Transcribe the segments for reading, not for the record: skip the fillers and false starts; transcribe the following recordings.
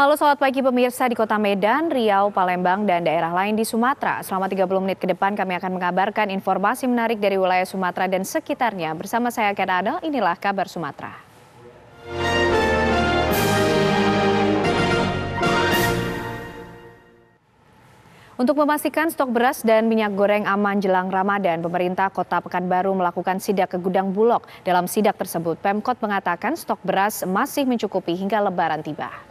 Halo, selamat pagi pemirsa di Kota Medan, Riau, Palembang, dan daerah lain di Sumatera. Selama 30 menit ke depan kami akan mengabarkan informasi menarik dari wilayah Sumatera dan sekitarnya. Bersama saya Ken Adel, inilah kabar Sumatera. Untuk memastikan stok beras dan minyak goreng aman jelang Ramadan, pemerintah Kota Pekanbaru melakukan sidak ke gudang Bulog. Dalam sidak tersebut, Pemkot mengatakan stok beras masih mencukupi hingga Lebaran tiba.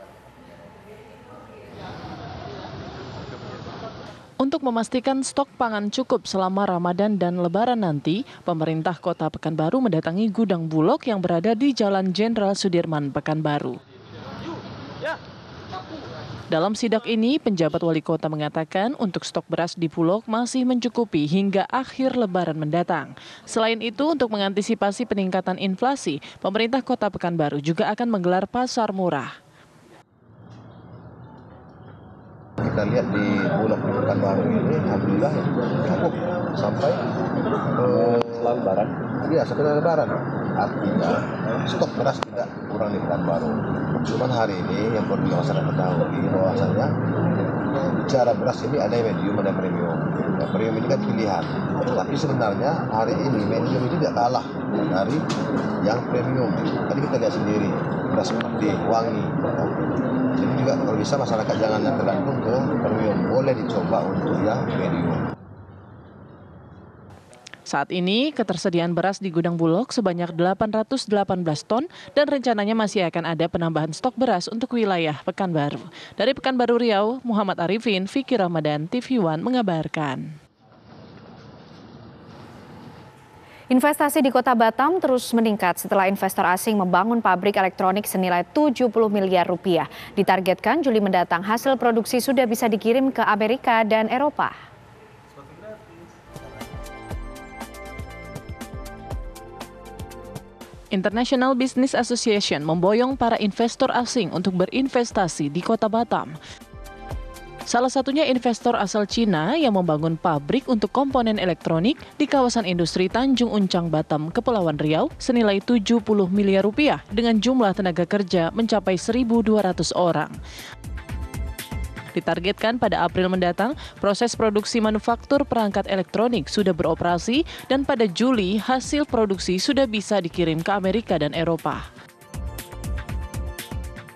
Untuk memastikan stok pangan cukup selama Ramadan dan Lebaran nanti, pemerintah Kota Pekanbaru mendatangi gudang Bulog yang berada di Jalan Jenderal Sudirman, Pekanbaru. Dalam sidak ini, penjabat wali kota mengatakan untuk stok beras di Bulog masih mencukupi hingga akhir Lebaran mendatang. Selain itu, untuk mengantisipasi peningkatan inflasi, pemerintah Kota Pekanbaru juga akan menggelar pasar murah. Kita lihat di Bulog di Pekanbaru ini, alhamdulillah cukup sampai setelah Lebaran. Iya, sampai Lebaran. Artinya stok beras tidak kurang di Pekanbaru. Cuman hari ini yang perlu masyarakat ketahui bahwasanya bicara beras ini ada yang medium, ada yang premium. Ya, premium ini kan pilihan. Tapi sebenarnya hari ini medium ini tidak kalah dari yang premium. Tadi kita lihat sendiri beras putih, wangi. Jadi juga kalau bisa masyarakat jangan tergantung ke premium, boleh dicoba untuk yang medium. Saat ini, ketersediaan beras di gudang Bulog sebanyak 818 ton dan rencananya masih akan ada penambahan stok beras untuk wilayah Pekanbaru. Dari Pekanbaru Riau, Muhammad Arifin, Vicky Ramadan, TV One mengabarkan. Investasi di Kota Batam terus meningkat setelah investor asing membangun pabrik elektronik senilai 70 miliar rupiah. Ditargetkan Juli mendatang hasil produksi sudah bisa dikirim ke Amerika dan Eropa. International Business Association memboyong para investor asing untuk berinvestasi di Kota Batam. Salah satunya investor asal Cina yang membangun pabrik untuk komponen elektronik di kawasan industri Tanjung Uncang, Batam, Kepulauan Riau senilai 70 miliar rupiah dengan jumlah tenaga kerja mencapai 1.200 orang. Ditargetkan pada April mendatang, proses produksi manufaktur perangkat elektronik sudah beroperasi dan pada Juli hasil produksi sudah bisa dikirim ke Amerika dan Eropa.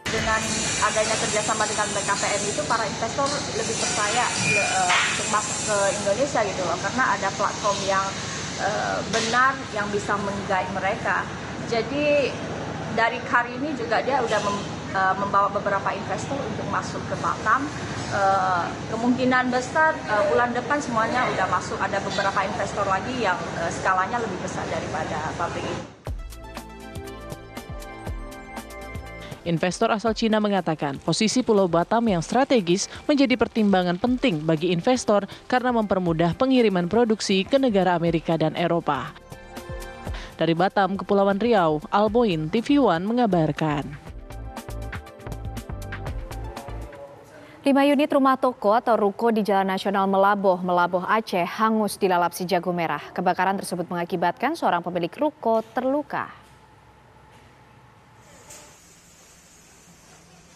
Dengan adanya kerjasama dengan BKPM itu para investor lebih percaya untuk masuk ke Indonesia gitu loh, karena ada platform yang benar yang bisa meng-guide mereka. Jadi dari hari ini juga dia udah membawa beberapa investor untuk masuk ke Batam. Kemungkinan besar bulan depan semuanya udah masuk. Ada beberapa investor lagi yang skalanya lebih besar daripada pabrik ini. Investor asal Cina mengatakan posisi Pulau Batam yang strategis menjadi pertimbangan penting bagi investor karena mempermudah pengiriman produksi ke negara Amerika dan Eropa. Dari Batam, Kepulauan Riau, Alboin, TV One mengabarkan. 5 unit rumah toko atau ruko di Jalan Nasional Melaboh, Aceh hangus dilalap si jago merah. Kebakaran tersebut mengakibatkan seorang pemilik ruko terluka.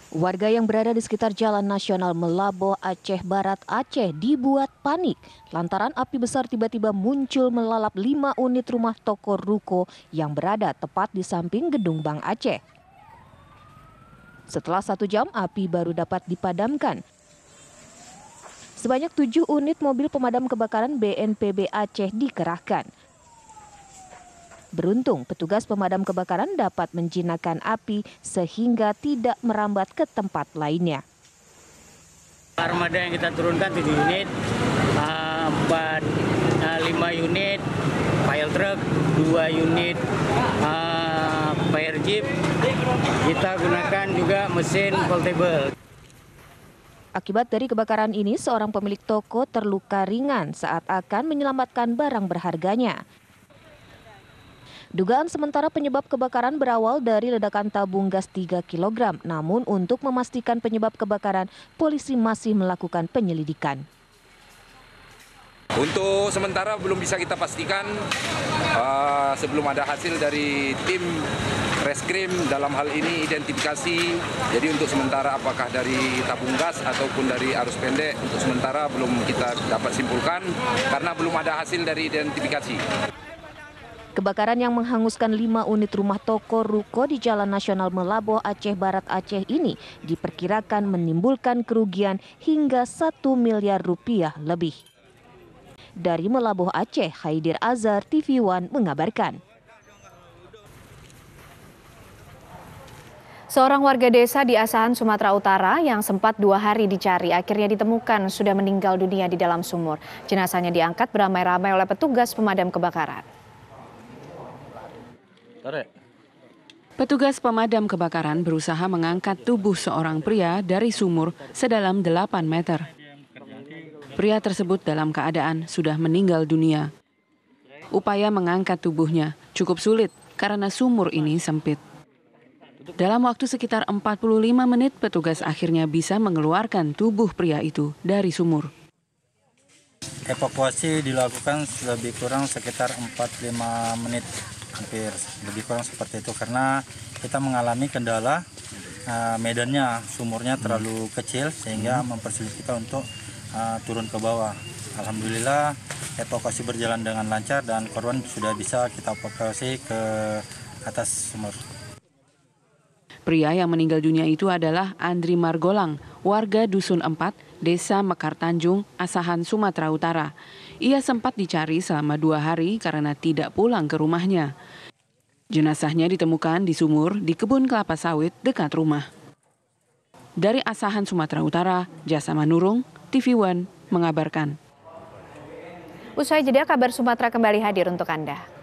Warga yang berada di sekitar Jalan Nasional Melaboh, Aceh Barat, Aceh dibuat panik lantaran api besar tiba-tiba muncul melalap 5 unit rumah toko ruko yang berada tepat di samping gedung Bank Aceh. Setelah 1 jam, api baru dapat dipadamkan. Sebanyak 7 unit mobil pemadam kebakaran BNPB Aceh dikerahkan. Beruntung, petugas pemadam kebakaran dapat menjinakkan api sehingga tidak merambat ke tempat lainnya. Armada yang kita turunkan 7 unit, 5 unit fire truck, 2 unit fire jeep. Kita gunakan juga mesin portable. Akibat dari kebakaran ini, seorang pemilik toko terluka ringan saat akan menyelamatkan barang berharganya. Dugaan sementara penyebab kebakaran berawal dari ledakan tabung gas 3 kg. Namun untuk memastikan penyebab kebakaran, polisi masih melakukan penyelidikan. Untuk sementara belum bisa kita pastikan sebelum ada hasil dari tim Reskrim dalam hal ini identifikasi, jadi untuk sementara apakah dari tabung gas ataupun dari arus pendek, untuk sementara belum kita dapat simpulkan karena belum ada hasil dari identifikasi. Kebakaran yang menghanguskan 5 unit rumah toko ruko di Jalan Nasional Melaboh, Aceh Barat, Aceh ini diperkirakan menimbulkan kerugian hingga 1 miliar rupiah lebih. Dari Melaboh, Aceh, Haidir Azhar, TV One mengabarkan. Seorang warga desa di Asahan, Sumatera Utara yang sempat 2 hari dicari akhirnya ditemukan sudah meninggal dunia di dalam sumur. Jenazahnya diangkat beramai-ramai oleh petugas pemadam kebakaran. Petugas pemadam kebakaran berusaha mengangkat tubuh seorang pria dari sumur sedalam 8 meter. Pria tersebut dalam keadaan sudah meninggal dunia. Upaya mengangkat tubuhnya cukup sulit karena sumur ini sempit. Dalam waktu sekitar 45 menit, petugas akhirnya bisa mengeluarkan tubuh pria itu dari sumur. Evakuasi dilakukan lebih kurang sekitar 45 menit, hampir lebih kurang seperti itu, karena kita mengalami kendala medannya, sumurnya terlalu kecil sehingga mempersulit kita untuk turun ke bawah. Alhamdulillah evakuasi berjalan dengan lancar dan korban sudah bisa kita evakuasi ke atas sumur. Pria yang meninggal dunia itu adalah Andri Margolang, warga Dusun 4, Desa Mekar Tanjung, Asahan, Sumatera Utara. Ia sempat dicari selama 2 hari karena tidak pulang ke rumahnya. Jenazahnya ditemukan di sumur di kebun kelapa sawit dekat rumah. Dari Asahan, Sumatera Utara, Jasa Manurung, TV One mengabarkan. Usai jeda, kabar Sumatera kembali hadir untuk Anda.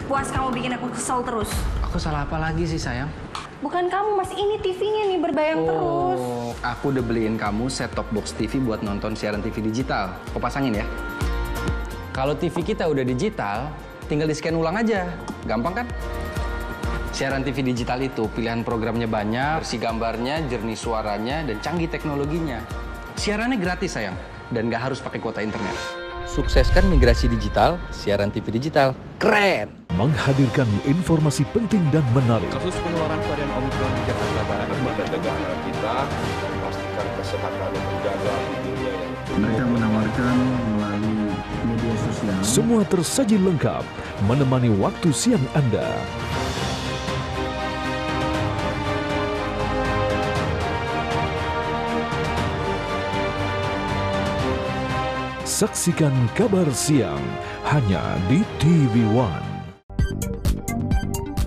Puas kamu bikin aku kesel terus. Aku salah apa lagi sih, sayang? Bukan kamu, Mas. Ini TV-nya nih berbayang terus. Aku udah beliin kamu set-top box TV buat nonton siaran TV digital. Kau pasangin ya. Kalau TV kita udah digital, tinggal di-scan ulang aja. Gampang kan? Siaran TV digital itu pilihan programnya banyak, bersih gambarnya, jernih suaranya, dan canggih teknologinya. Siarannya gratis, sayang. Dan nggak harus pakai kuota internet. Sukseskan migrasi digital, siaran TV digital. Keren! Menghadirkan informasi penting dan menarik. Kasus penularan varian Omikron di Jakarta Barat, kepada negara kita memastikan kesehatan terjaga di dunia yang mereka menawarkan melalui media sosial. Semua tersaji lengkap menemani waktu siang Anda. Saksikan kabar siang hanya di TV One.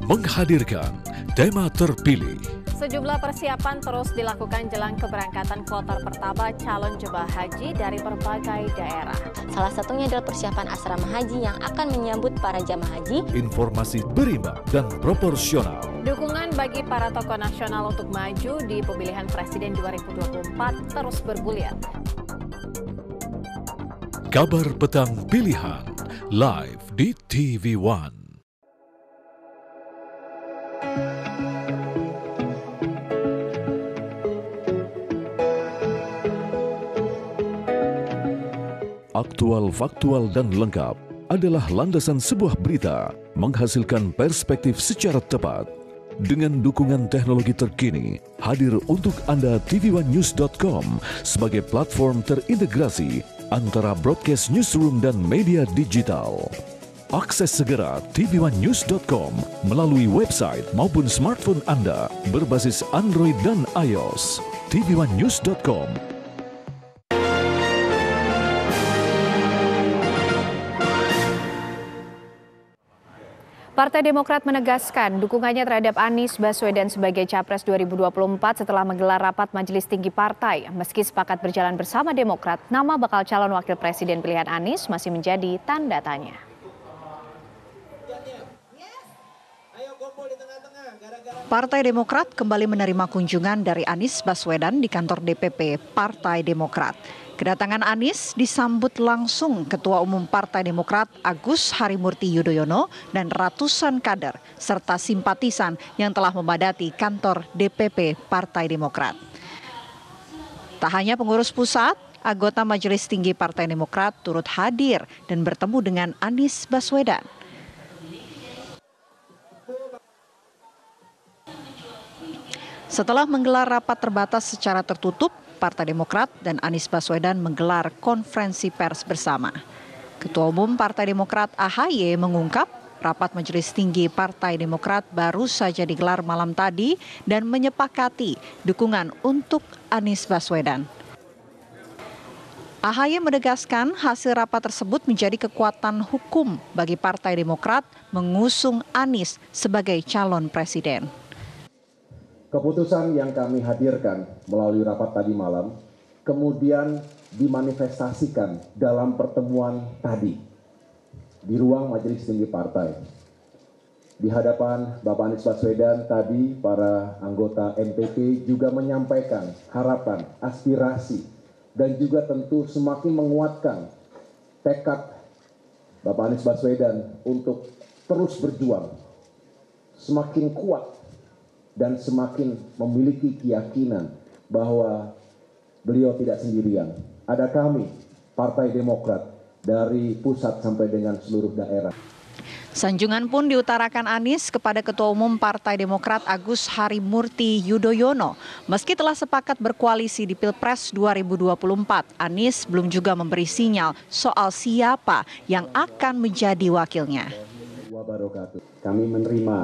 Menghadirkan tema terpilih. Sejumlah persiapan terus dilakukan jelang keberangkatan kloter pertama calon jemaah haji dari berbagai daerah. Salah satunya adalah persiapan asrama haji yang akan menyambut para jemaah haji. Informasi berimbang dan proporsional. Dukungan bagi para tokoh nasional untuk maju di pemilihan presiden 2024 terus bergulir. Kabar petang pilihan live di TV One. aktual, faktual, dan lengkap adalah landasan sebuah berita menghasilkan perspektif secara tepat. Dengan dukungan teknologi terkini, hadir untuk Anda tvOneNews.com sebagai platform terintegrasi antara broadcast newsroom dan media digital. Akses segera tvOneNews.com melalui website maupun smartphone Anda berbasis Android dan iOS. tvOneNews.com. Partai Demokrat menegaskan dukungannya terhadap Anies Baswedan sebagai Capres 2024 setelah menggelar rapat Majelis Tinggi Partai. Meski sepakat berjalan bersama Demokrat, nama bakal calon wakil presiden pilihan Anies masih menjadi tanda tanya. Partai Demokrat kembali menerima kunjungan dari Anies Baswedan di kantor DPP Partai Demokrat. Kedatangan Anies disambut langsung Ketua Umum Partai Demokrat Agus Harimurti Yudhoyono dan ratusan kader serta simpatisan yang telah memadati kantor DPP Partai Demokrat. Tak hanya pengurus pusat, anggota Majelis Tinggi Partai Demokrat turut hadir dan bertemu dengan Anies Baswedan. Setelah menggelar rapat terbatas secara tertutup, Partai Demokrat dan Anies Baswedan menggelar konferensi pers bersama. Ketua Umum Partai Demokrat AHY mengungkap rapat Majelis Tinggi Partai Demokrat baru saja digelar malam tadi dan menyepakati dukungan untuk Anies Baswedan. AHY menegaskan hasil rapat tersebut menjadi kekuatan hukum bagi Partai Demokrat mengusung Anies sebagai calon presiden. Keputusan yang kami hadirkan melalui rapat tadi malam kemudian dimanifestasikan dalam pertemuan tadi di ruang Majelis Tinggi Partai. Di hadapan Bapak Anies Baswedan tadi para anggota MPP juga menyampaikan harapan, aspirasi, dan juga tentu semakin menguatkan tekad Bapak Anies Baswedan untuk terus berjuang, semakin kuat dan semakin memiliki keyakinan bahwa beliau tidak sendirian. Ada kami, Partai Demokrat, dari pusat sampai dengan seluruh daerah. Sanjungan pun diutarakan Anies kepada Ketua Umum Partai Demokrat Agus Harimurti Yudhoyono. Meski telah sepakat berkoalisi di Pilpres 2024, Anies belum juga memberi sinyal soal siapa yang akan menjadi wakilnya. Kami menerima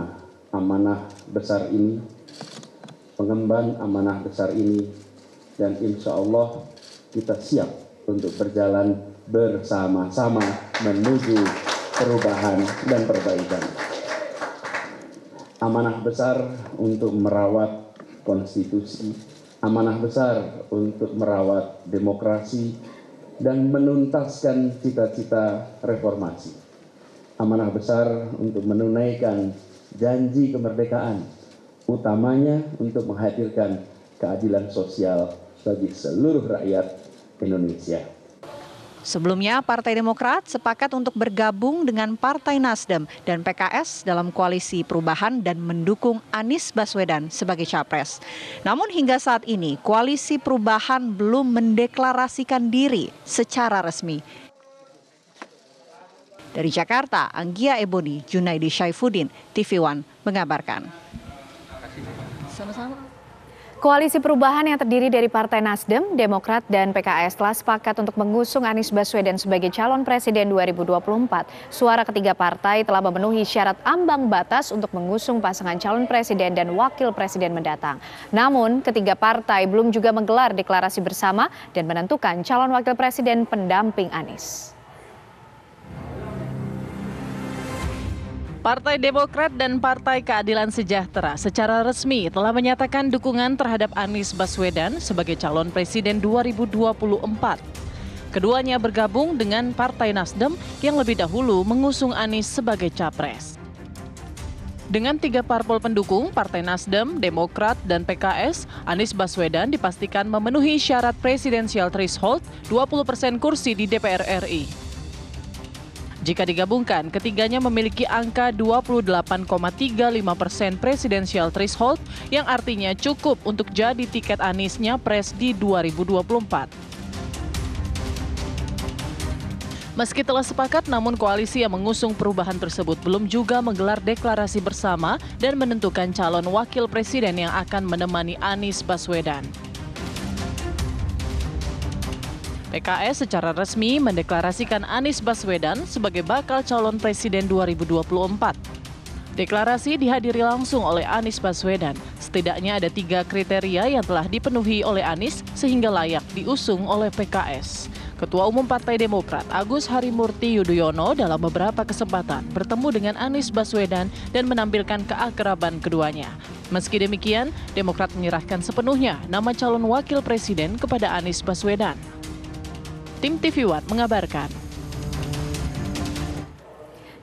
amanah besar ini, pengemban amanah besar ini, dan insya Allah kita siap untuk berjalan bersama-sama menuju perubahan dan perbaikan. Amanah besar untuk merawat konstitusi, amanah besar untuk merawat demokrasi dan menuntaskan cita-cita reformasi. Amanah besar untuk menunaikan janji kemerdekaan, utamanya untuk menghadirkan keadilan sosial bagi seluruh rakyat Indonesia. Sebelumnya, Partai Demokrat sepakat untuk bergabung dengan Partai Nasdem dan PKS dalam koalisi perubahan dan mendukung Anies Baswedan sebagai capres. Namun hingga saat ini, koalisi perubahan belum mendeklarasikan diri secara resmi. Dari Jakarta, Anggia Ebony, Junaidi Syaifuddin, TV One mengabarkan. Sama-sama. Koalisi perubahan yang terdiri dari Partai Nasdem, Demokrat, dan PKS telah sepakat untuk mengusung Anies Baswedan sebagai calon presiden 2024. Suara ketiga partai telah memenuhi syarat ambang batas untuk mengusung pasangan calon presiden dan wakil presiden mendatang. Namun, ketiga partai belum juga menggelar deklarasi bersama dan menentukan calon wakil presiden pendamping Anies. Partai Demokrat dan Partai Keadilan Sejahtera secara resmi telah menyatakan dukungan terhadap Anies Baswedan sebagai calon presiden 2024. Keduanya bergabung dengan Partai Nasdem yang lebih dahulu mengusung Anies sebagai capres. Dengan 3 parpol pendukung, Partai Nasdem, Demokrat, dan PKS, Anies Baswedan dipastikan memenuhi syarat presidensial threshold 20% kursi di DPR RI. Jika digabungkan, ketiganya memiliki angka 28,35% presidensial threshold yang artinya cukup untuk jadi tiket Anies Nyapres di 2024. Meski telah sepakat, namun koalisi yang mengusung perubahan tersebut belum juga menggelar deklarasi bersama dan menentukan calon wakil presiden yang akan menemani Anies Baswedan. PKS secara resmi mendeklarasikan Anies Baswedan sebagai bakal calon presiden 2024. Deklarasi dihadiri langsung oleh Anies Baswedan. Setidaknya ada 3 kriteria yang telah dipenuhi oleh Anies sehingga layak diusung oleh PKS. Ketua Umum Partai Demokrat Agus Harimurti Yudhoyono dalam beberapa kesempatan bertemu dengan Anies Baswedan dan menampilkan keakraban keduanya. Meski demikian, Demokrat menyerahkan sepenuhnya nama calon wakil presiden kepada Anies Baswedan. Tim TV One mengabarkan.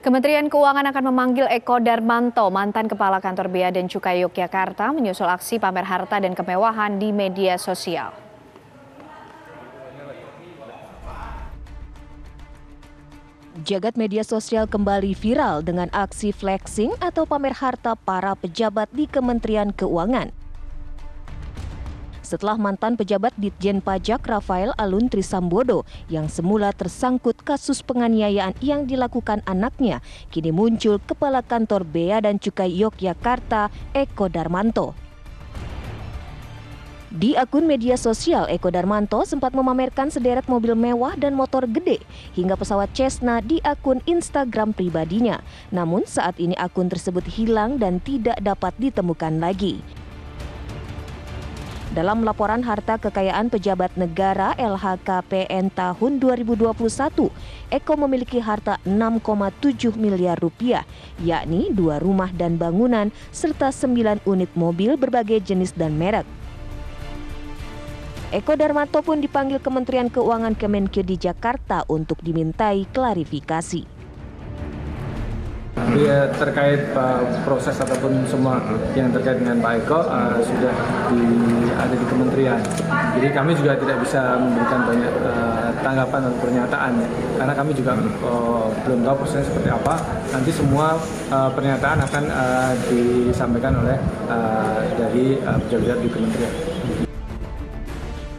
Kementerian Keuangan akan memanggil Eko Darmanto, mantan Kepala Kantor Bea dan Cukai Yogyakarta, menyusul aksi pamer harta dan kemewahan di media sosial. Jagat media sosial kembali viral dengan aksi flexing atau pamer harta para pejabat di Kementerian Keuangan. Setelah mantan pejabat Ditjen Pajak Rafael Alun Trisambodo yang semula tersangkut kasus penganiayaan yang dilakukan anaknya, kini muncul Kepala Kantor Bea dan Cukai Yogyakarta Eko Darmanto. Di akun media sosial, Eko Darmanto sempat memamerkan sederet mobil mewah dan motor gede hingga pesawat Cessna di akun Instagram pribadinya. Namun saat ini akun tersebut hilang dan tidak dapat ditemukan lagi. Dalam laporan harta kekayaan pejabat negara LHKPN tahun 2021, Eko memiliki harta 6,7 miliar rupiah, yakni 2 rumah dan bangunan serta 9 unit mobil berbagai jenis dan merek. Eko Darmanto pun dipanggil Kementerian Keuangan Kemenkeu di Jakarta untuk dimintai klarifikasi. Terkait proses ataupun semua yang terkait dengan Pak Eko sudah ada di kementerian. Jadi kami juga tidak bisa memberikan banyak tanggapan atau pernyataan karena kami juga belum tahu prosesnya seperti apa. Nanti semua pernyataan akan disampaikan oleh dari pejabat di kementerian.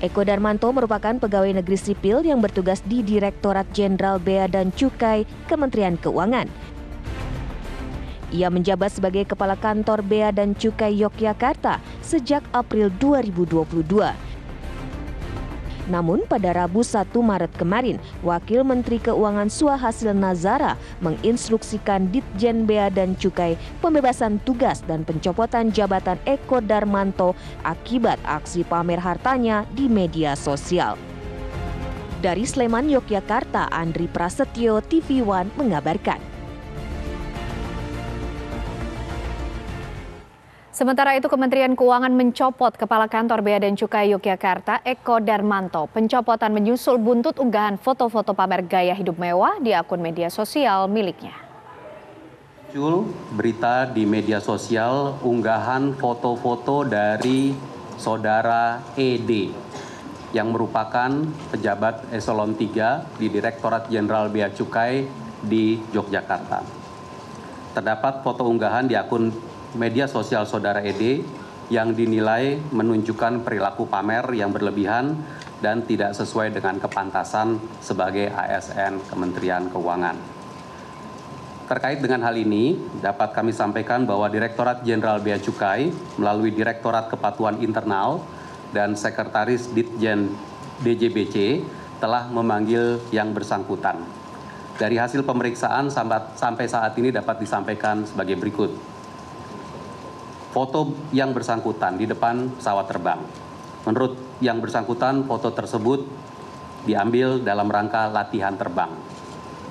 Eko Darmanto merupakan pegawai negeri sipil yang bertugas di Direktorat Jenderal Bea dan Cukai Kementerian Keuangan. Ia menjabat sebagai Kepala Kantor Bea dan Cukai Yogyakarta sejak April 2022. Namun pada Rabu 1 Maret kemarin, Wakil Menteri Keuangan Suhasil Nazara menginstruksikan Ditjen Bea dan Cukai pembebasan tugas dan pencopotan jabatan Eko Darmanto akibat aksi pamer hartanya di media sosial. Dari Sleman, Yogyakarta, Andri Prasetyo, TV One mengabarkan. Sementara itu, Kementerian Keuangan mencopot Kepala Kantor Bea dan Cukai Yogyakarta Eko Darmanto. Pencopotan menyusul buntut unggahan foto-foto pamer gaya hidup mewah di akun media sosial miliknya. Muncul berita di media sosial unggahan foto-foto dari saudara ED yang merupakan pejabat eselon 3 di Direktorat Jenderal Bea Cukai di Yogyakarta. Terdapat foto unggahan di akun media sosial saudara ED yang dinilai menunjukkan perilaku pamer yang berlebihan dan tidak sesuai dengan kepantasan sebagai ASN Kementerian Keuangan. Terkait dengan hal ini, dapat kami sampaikan bahwa Direktorat Jenderal Bea Cukai melalui Direktorat Kepatuhan Internal dan Sekretaris Ditjen DJBC telah memanggil yang bersangkutan. Dari hasil pemeriksaan sampai saat ini dapat disampaikan sebagai berikut. Foto yang bersangkutan di depan pesawat terbang. Menurut yang bersangkutan, foto tersebut diambil dalam rangka latihan terbang.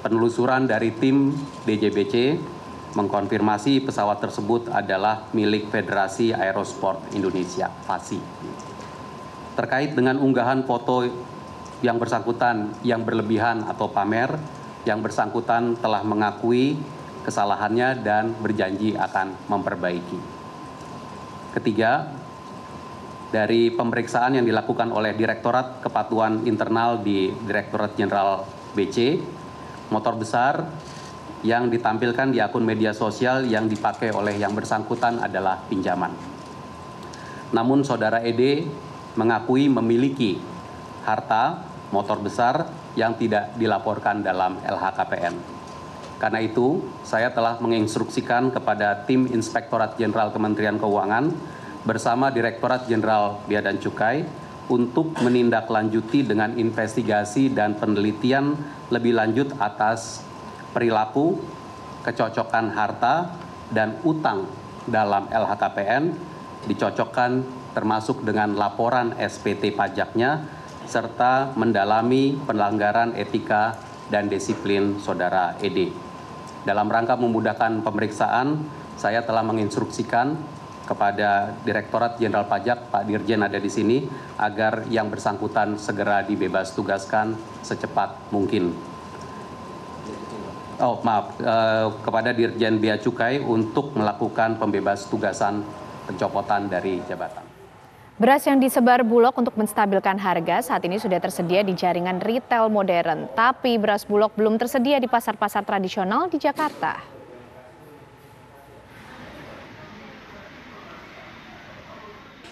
Penelusuran dari tim DJBC mengkonfirmasi pesawat tersebut adalah milik Federasi Aerosport Indonesia, FASI. Terkait dengan unggahan foto yang bersangkutan yang berlebihan atau pamer, yang bersangkutan telah mengakui kesalahannya dan berjanji akan memperbaiki. Ketiga, dari pemeriksaan yang dilakukan oleh Direktorat Kepatuhan Internal di Direktorat Jenderal BC, motor besar yang ditampilkan di akun media sosial yang dipakai oleh yang bersangkutan adalah pinjaman. Namun saudara ED mengakui memiliki harta motor besar yang tidak dilaporkan dalam LHKPN. Karena itu, saya telah menginstruksikan kepada tim Inspektorat Jenderal Kementerian Keuangan bersama Direktorat Jenderal Bea dan Cukai untuk menindaklanjuti dengan investigasi dan penelitian lebih lanjut atas perilaku, kecocokan harta, dan utang dalam LHKPN, dicocokkan termasuk dengan laporan SPT pajaknya, serta mendalami pelanggaran etika dan disiplin Saudara ED. Dalam rangka memudahkan pemeriksaan, saya telah menginstruksikan kepada Direktorat Jenderal Pajak, Pak Dirjen ada di sini, agar yang bersangkutan segera dibebas tugaskan secepat mungkin. Kepada Dirjen Bea Cukai untuk melakukan pembebas tugasan pencopotan dari jabatan. Beras yang disebar Bulog untuk menstabilkan harga saat ini sudah tersedia di jaringan retail modern. Tapi beras Bulog belum tersedia di pasar-pasar tradisional di Jakarta.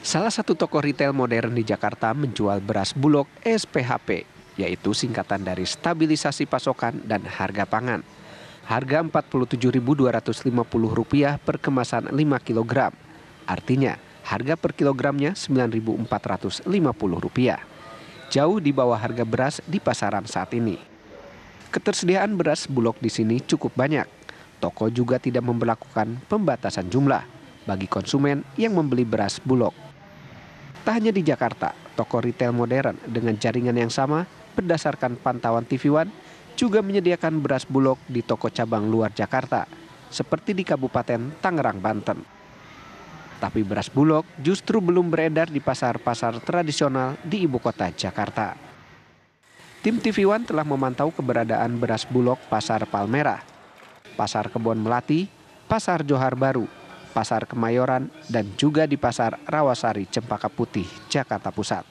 Salah satu toko retail modern di Jakarta menjual beras Bulog SPHP, yaitu singkatan dari stabilisasi pasokan dan harga pangan. Harga Rp47.250 per kemasan 5 kg. Artinya, harga per kilogramnya Rp9.450. Jauh di bawah harga beras di pasaran saat ini. Ketersediaan beras Bulog di sini cukup banyak. Toko juga tidak memberlakukan pembatasan jumlah bagi konsumen yang membeli beras Bulog. Tak hanya di Jakarta, toko retail modern dengan jaringan yang sama berdasarkan pantauan TV One juga menyediakan beras Bulog di toko cabang luar Jakarta, seperti di Kabupaten Tangerang, Banten. Tapi beras Bulog justru belum beredar di pasar-pasar tradisional di ibu kota Jakarta. Tim TV One telah memantau keberadaan beras Bulog Pasar Palmerah, Pasar Kebon Melati, Pasar Johar Baru, Pasar Kemayoran, dan juga di Pasar Rawasari Cempaka Putih, Jakarta Pusat.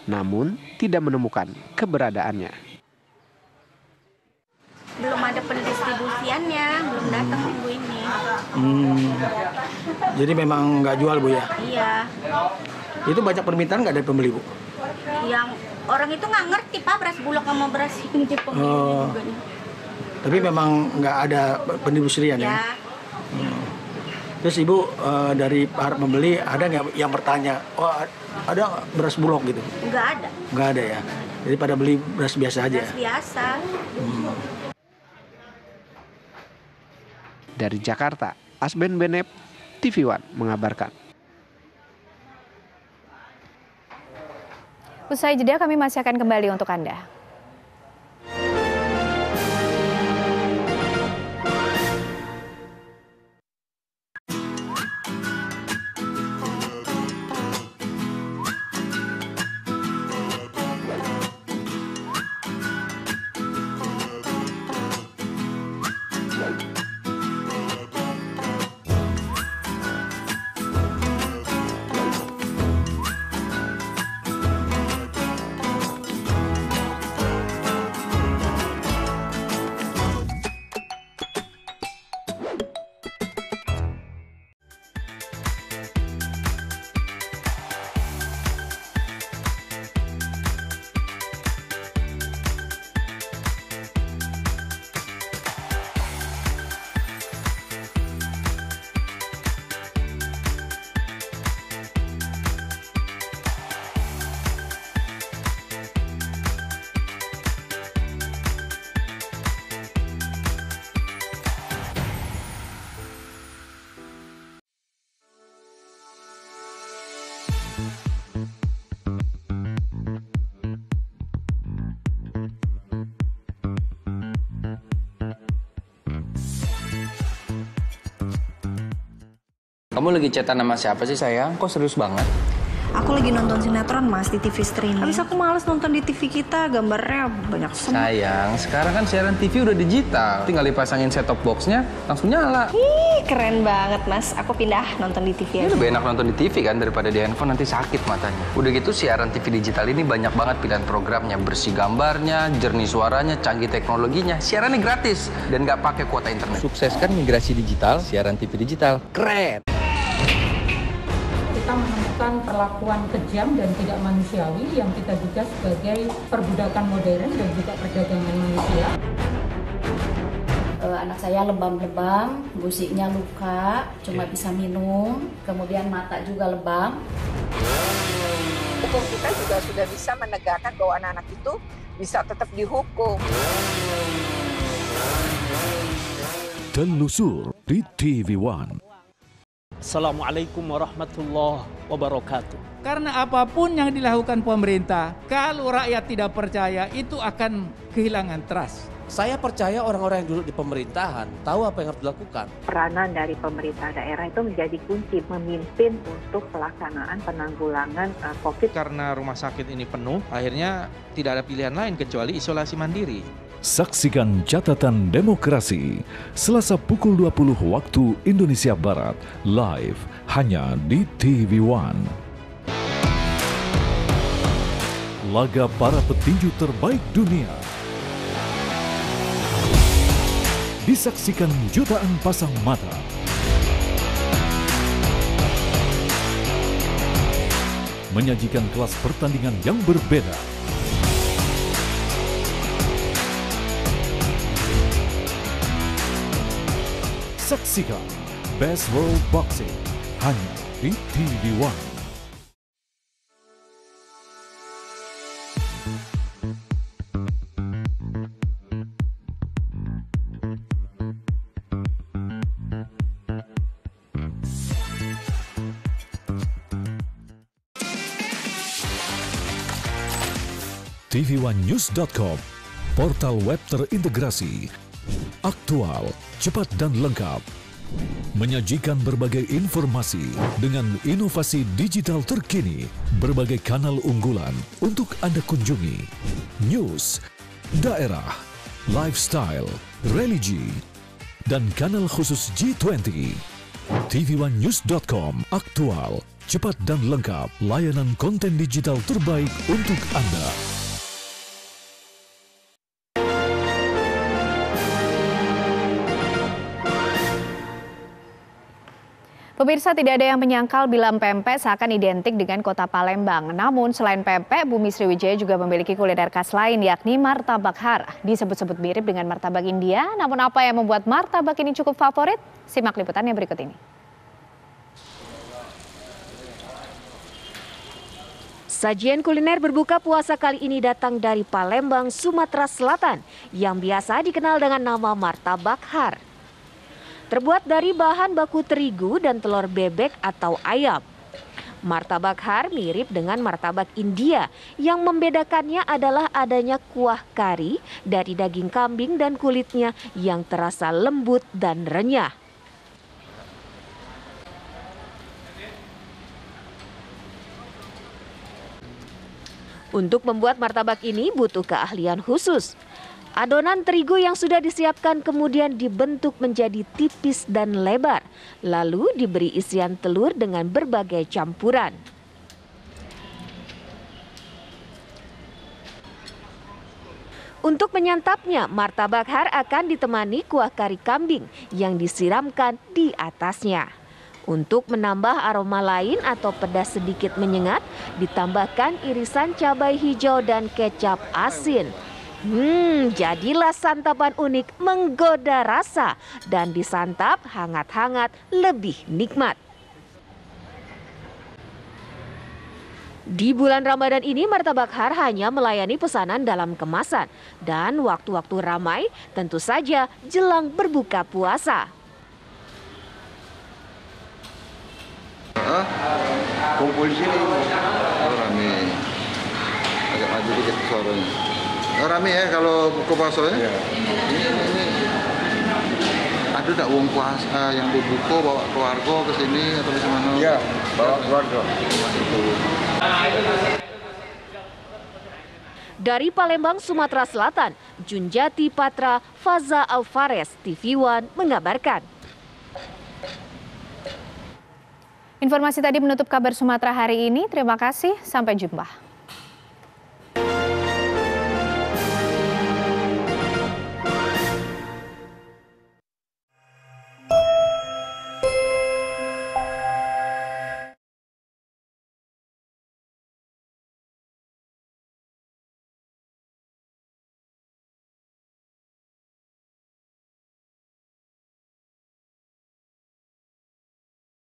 Namun tidak menemukan keberadaannya. Belum ada pendistribusiannya, belum datang minggu ini. Jadi memang nggak jual, Bu, ya? Iya. Itu banyak permintaan nggak dari pembeli, Bu? Yang orang itu nggak ngerti, Pak, beras Bulog sama beras ini juga nih. Tapi memang nggak ada pendistribusian ya? Terus Ibu dari para pembeli ada nggak yang bertanya, oh ada beras Bulog gitu? Nggak ada. Nggak ada ya? Jadi pada beli beras biasa aja? Beras biasa. Dari Jakarta, Asben Benep, TV One mengabarkan. Usai jeda kami masih akan kembali untuk Anda. Kamu lagi chatan sama siapa sih sayang? Kok serius banget? Aku lagi nonton sinetron, Mas, di TV streaming. Habis aku males nonton di TV kita, gambarnya banyak semua. Sayang, sekarang kan siaran TV udah digital. Tinggal dipasangin set-top box-nya, langsung nyala. Ih, keren banget, Mas. Aku pindah nonton di TV aja. Lebih enak nonton di TV kan daripada di handphone, nanti sakit matanya. Udah gitu siaran TV digital ini banyak banget pilihan programnya. Bersih gambarnya, jernih suaranya, canggih teknologinya. Siarannya gratis dan nggak pakai kuota internet. Sukseskan migrasi digital, siaran TV digital. Keren! kita menemukan perlakuan kejam dan tidak manusiawi yang kita duga sebagai perbudakan modern dan juga perdagangan manusia. Anak saya lebam-lebam, gusiknya luka, cuma bisa minum, kemudian mata juga lebam. Hukum kita juga sudah bisa menegakkan bahwa anak-anak itu bisa tetap dihukum. Telusur di TV One. Assalamualaikum warahmatullahi wabarakatuh. Karena apapun yang dilakukan pemerintah, kalau rakyat tidak percaya, itu akan kehilangan trust. Saya percaya orang-orang yang duduk di pemerintahan tahu apa yang harus dilakukan. Peranan dari pemerintah daerah itu menjadi kunci memimpin untuk pelaksanaan penanggulangan COVID. Karena rumah sakit ini penuh, akhirnya tidak ada pilihan lain kecuali isolasi mandiri. Saksikan Catatan Demokrasi Selasa pukul 20 waktu Indonesia Barat, live hanya di TV One. Laga para petinju terbaik dunia disaksikan jutaan pasang mata. Menyajikan kelas pertandingan yang berbeda. Saksikan Best World Boxing hanya di TV One. tvOneNews.com, portal web terintegrasi, aktual, cepat dan lengkap. Menyajikan berbagai informasi dengan inovasi digital terkini, berbagai kanal unggulan untuk Anda kunjungi. News, daerah, lifestyle, religi, dan kanal khusus G20. tvOneNews.com, aktual, cepat dan lengkap, layanan konten digital terbaik untuk Anda. Pemirsa, tidak ada yang menyangkal bila pempek seakan identik dengan kota Palembang. Namun selain pempek, Bumi Sriwijaya juga memiliki kuliner khas lain, yakni martabak har. Disebut-sebut mirip dengan martabak India, namun apa yang membuat martabak ini cukup favorit? Simak liputannya berikut ini. Sajian kuliner berbuka puasa kali ini datang dari Palembang, Sumatera Selatan, yang biasa dikenal dengan nama martabak har. Terbuat dari bahan baku terigu dan telur bebek atau ayam. Martabak har mirip dengan martabak India, yang membedakannya adalah adanya kuah kari dari daging kambing dan kulitnya yang terasa lembut dan renyah. Untuk membuat martabak ini butuh keahlian khusus. Adonan terigu yang sudah disiapkan kemudian dibentuk menjadi tipis dan lebar, lalu diberi isian telur dengan berbagai campuran. Untuk menyantapnya, martabak har akan ditemani kuah kari kambing yang disiramkan di atasnya. Untuk menambah aroma lain atau pedas sedikit menyengat, ditambahkan irisan cabai hijau dan kecap asin. Jadilah santapan unik menggoda rasa dan disantap hangat-hangat lebih nikmat. Di bulan Ramadan ini martabak har hanya melayani pesanan dalam kemasan dan waktu-waktu ramai tentu saja jelang berbuka puasa. Kumpul di sini, rame, agak maju dikit suaranya. Rame ya kalau buka puasa ya? Ini ada tak uang puasa yang dibuka bawa keluarga ke sini atau di mana? Iya, bawa keluarga. Dari Palembang, Sumatera Selatan, Junjati Patra, Faza Alvarez, TV One mengabarkan. Informasi tadi menutup kabar Sumatera hari ini. Terima kasih, sampai jumpa.